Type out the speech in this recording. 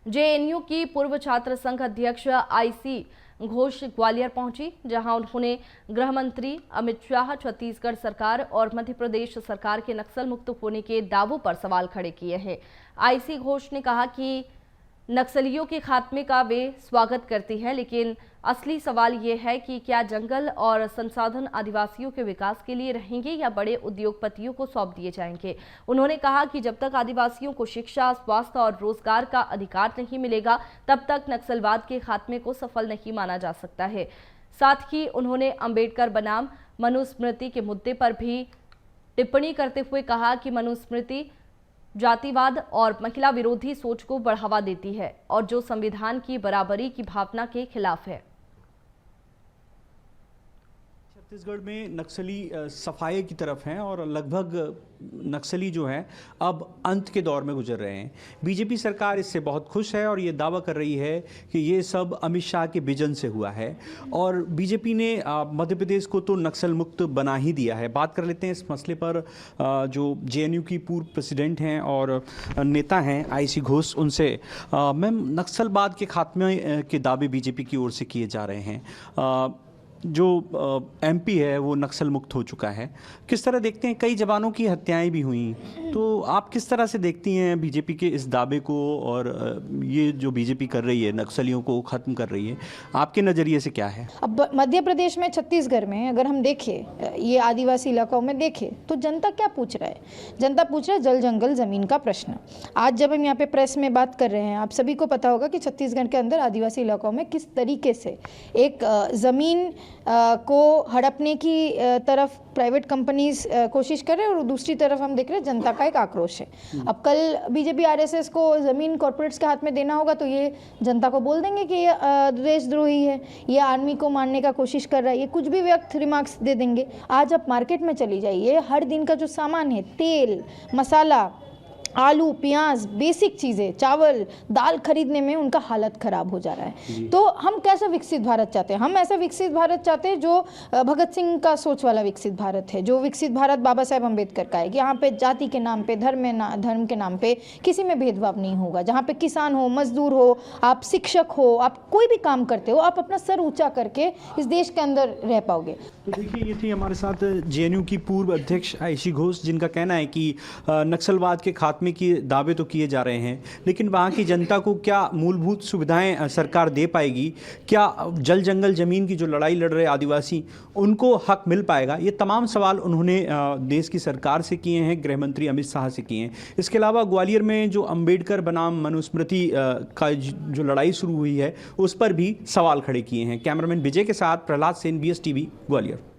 JNU की पूर्व छात्र संघ अध्यक्ष आईसी घोष ग्वालियर पहुंची, जहां उन्होंने गृह मंत्री अमित शाह, छत्तीसगढ़ सरकार और मध्य प्रदेश सरकार के नक्सल मुक्त होने के दावों पर सवाल खड़े किए हैं। आईसी घोष ने कहा कि नक्सलियों के खात्मे का वे स्वागत करती हैं, लेकिन असली सवाल ये है कि क्या जंगल और संसाधन आदिवासियों के विकास के लिए रहेंगे या बड़े उद्योगपतियों को सौंप दिए जाएंगे। उन्होंने कहा कि जब तक आदिवासियों को शिक्षा, स्वास्थ्य और रोजगार का अधिकार नहीं मिलेगा, तब तक नक्सलवाद के खात्मे को सफल नहीं माना जा सकता है। साथ ही उन्होंने अंबेडकर बनाम मनुस्मृति के मुद्दे पर भी टिप्पणी करते हुए कहा कि मनुस्मृति जातिवाद और महिला विरोधी सोच को बढ़ावा देती है और जो संविधान की बराबरी की भावना के खिलाफ है। छत्तीसगढ़ में नक्सली सफाई की तरफ हैं और लगभग नक्सली जो हैं अब अंत के दौर में गुजर रहे हैं। बीजेपी सरकार इससे बहुत खुश है और ये दावा कर रही है कि ये सब अमित शाह के विजन से हुआ है और बीजेपी ने मध्य प्रदेश को तो नक्सल मुक्त बना ही दिया है। बात कर लेते हैं इस मसले पर जो जेएनयू की पूर्व प्रेसिडेंट हैं और नेता हैं आईसी घोष, उनसे। मैम, नक्सलवाद के खात्मे के दावे बीजेपी की ओर से किए जा रहे हैं। जो एमपी है वो नक्सल मुक्त हो चुका है, किस तरह देखते हैं? कई जवानों की हत्याएं भी हुई, तो आप किस तरह से देखती हैं बीजेपी के इस दावे को और ये जो बीजेपी कर रही है नक्सलियों को ख़त्म कर रही है, आपके नज़रिए से क्या है? अब मध्य प्रदेश में, छत्तीसगढ़ में अगर हम देखें, ये आदिवासी इलाकों में देखें तो जनता क्या पूछ रहा है? जनता पूछ रहा है जल जंगल ज़मीन का प्रश्न। आज जब हम यहाँ पे प्रेस में बात कर रहे हैं, आप सभी को पता होगा कि छत्तीसगढ़ के अंदर आदिवासी इलाकों में किस तरीके से एक ज़मीन को हड़पने की तरफ प्राइवेट कंपनीज कोशिश कर रहे हैं और दूसरी तरफ हम देख रहे हैं जनता का एक आक्रोश है। अब कल बीजेपी आरएसएस को ज़मीन कॉर्पोरेट्स के हाथ में देना होगा तो ये जनता को बोल देंगे कि ये देशद्रोही है, ये आर्मी को मारने का कोशिश कर रहा है, ये कुछ भी व्यक्त रिमार्क्स दे देंगे। आज आप मार्केट में चली जाइए, हर दिन का जो सामान है, तेल, मसाला, आलू, प्याज, बेसिक चीज़ें, चावल, दाल खरीदने में उनका हालत ख़राब हो जा रहा है। तो हम कैसा विकसित भारत चाहते हैं? हम ऐसा विकसित भारत चाहते हैं जो भगत सिंह का सोच वाला विकसित भारत है, जो विकसित भारत बाबा साहेब अम्बेडकर का है कि यहाँ पे जाति के नाम पे, धर्म के नाम पे किसी में भेदभाव नहीं होगा। जहाँ पे किसान हो, मजदूर हो, आप शिक्षक हो, आप कोई भी काम करते हो, आप अपना सर ऊँचा करके इस देश के अंदर रह पाओगे। तो देखिए, ये थी हमारे साथ जेएनयू की पूर्व अध्यक्ष आईसी घोष, जिनका कहना है कि नक्सलवाद के खात्मे की दावे तो किए जा रहे हैं, लेकिन वहाँ की जनता को क्या मूलभूत सुविधाएं सरकार दे पाएगी? क्या जल जंगल ज़मीन की जो लड़ाई लड़ रहे आदिवासी, उनको हक मिल पाएगा? ये तमाम सवाल उन्होंने देश की सरकार से किए हैं, गृह मंत्री अमित शाह से किए हैं। इसके अलावा ग्वालियर में जो अंबेडकर बनाम मनुस्मृति का जो लड़ाई शुरू हुई है, उस पर भी सवाल खड़े किए हैं। कैमरामैन विजय के साथ प्रहलाद सेन, BSTV, ग्वालियर।